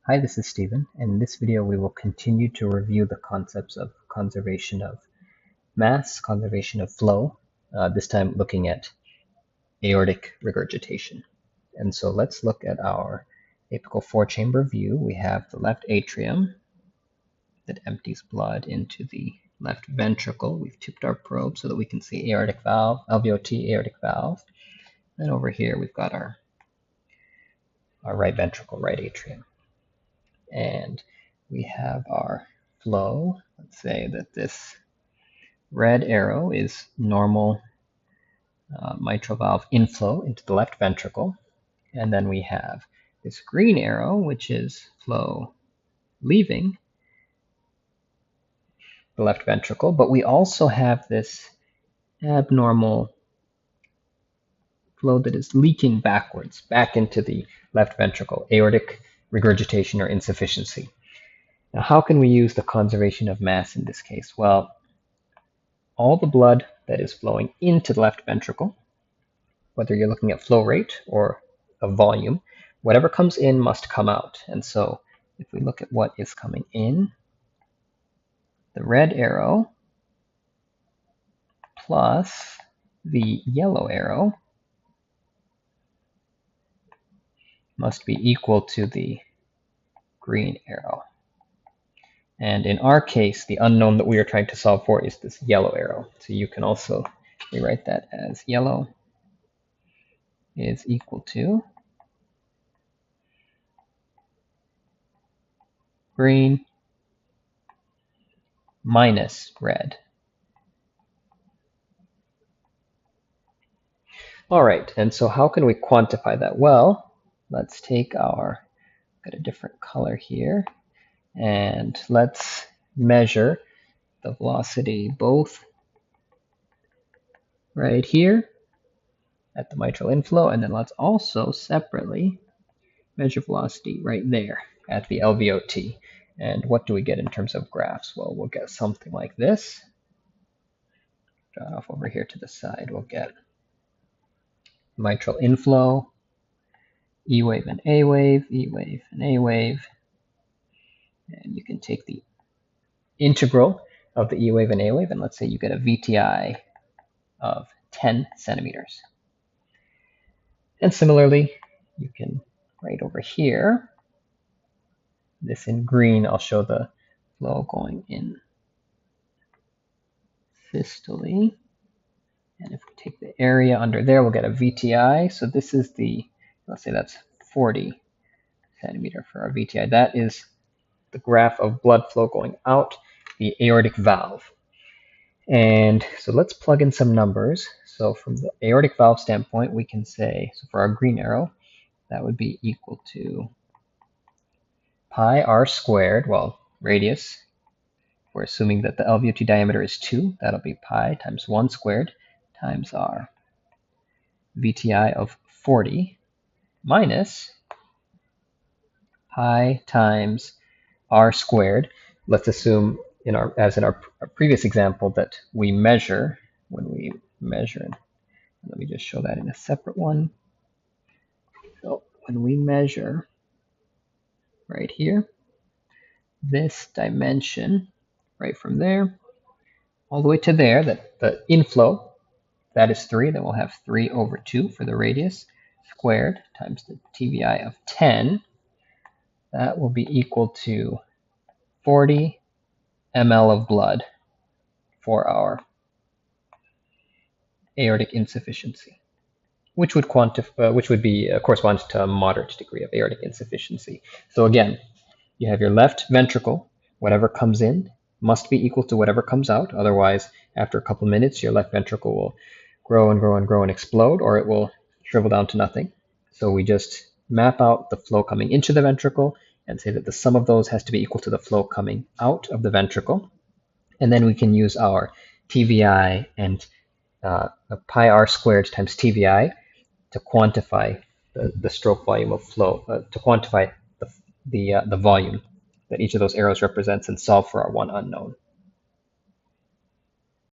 Hi, this is Stephen, and in this video we will continue to review the concepts of conservation of mass, conservation of flow, this time looking at aortic regurgitation. And so let's look at our apical four-chamber view. We have the left atrium that empties blood into the left ventricle. We've tipped our probe so that we can see aortic valve, LVOT aortic valve. And over here we've got our right ventricle, right atrium. And we have our flow. Let's say that this red arrow is normal mitral valve inflow into the left ventricle. And then we have this green arrow, which is flow leaving the left ventricle. But we also have this abnormal flow that is leaking backwards, back into the left ventricle, aortic regurgitation or insufficiency. Now, how can we use the conservation of mass in this case? Well, all the blood that is flowing into the left ventricle, whether you're looking at flow rate or a volume, whatever comes in must come out. And so if we look at what is coming in, the red arrow plus the yellow arrow must be equal to the green arrow. And in our case, the unknown that we are trying to solve for is this yellow arrow. So you can also rewrite that as yellow is equal to green minus red. All right, and so how can we quantify that? Well, let's take got a different color here, and let's measure the velocity both right here at the mitral inflow, and then let's also separately measure velocity right there at the LVOT. And what do we get in terms of graphs? Well, we'll get something like this. Draw it off over here to the side. We'll get mitral inflow, E wave and A wave, E wave and A wave. And you can take the integral of the E wave and A wave, and let's say you get a VTI of 10 centimeters. And similarly, you can write over here, this in green, I'll show the flow going in systole. And if we take the area under there, we'll get a VTI. So this is let's say that's 40 centimeter for our VTI. That is the graph of blood flow going out the aortic valve. And so let's plug in some numbers. So from the aortic valve standpoint, we can say, so for our green arrow, that would be equal to pi r squared, well, radius. We're assuming that the LVOT diameter is 2. That'll be pi times 1 squared times our VTI of 40 minus pi times r squared. Let's assume, as in our previous example, that we measure, when we measure, let me just show that in a separate one. So when we measure right here, this dimension, right from there, all the way to there, that the inflow, that is 3, then we'll have 3 over 2 for the radius, squared times the TVI of 10. That will be equal to 40 ml of blood for our aortic insufficiency, which would be correspond to a moderate degree of aortic insufficiency. So again, you have your left ventricle, whatever comes in must be equal to whatever comes out. Otherwise, after a couple minutes, your left ventricle will grow and grow and grow and explode, or it will shrivel down to nothing. So we just map out the flow coming into the ventricle and say that the sum of those has to be equal to the flow coming out of the ventricle. And then we can use our TVI and pi r squared times TVI to quantify the stroke volume of flow, to quantify the volume that each of those arrows represents and solve for our one unknown.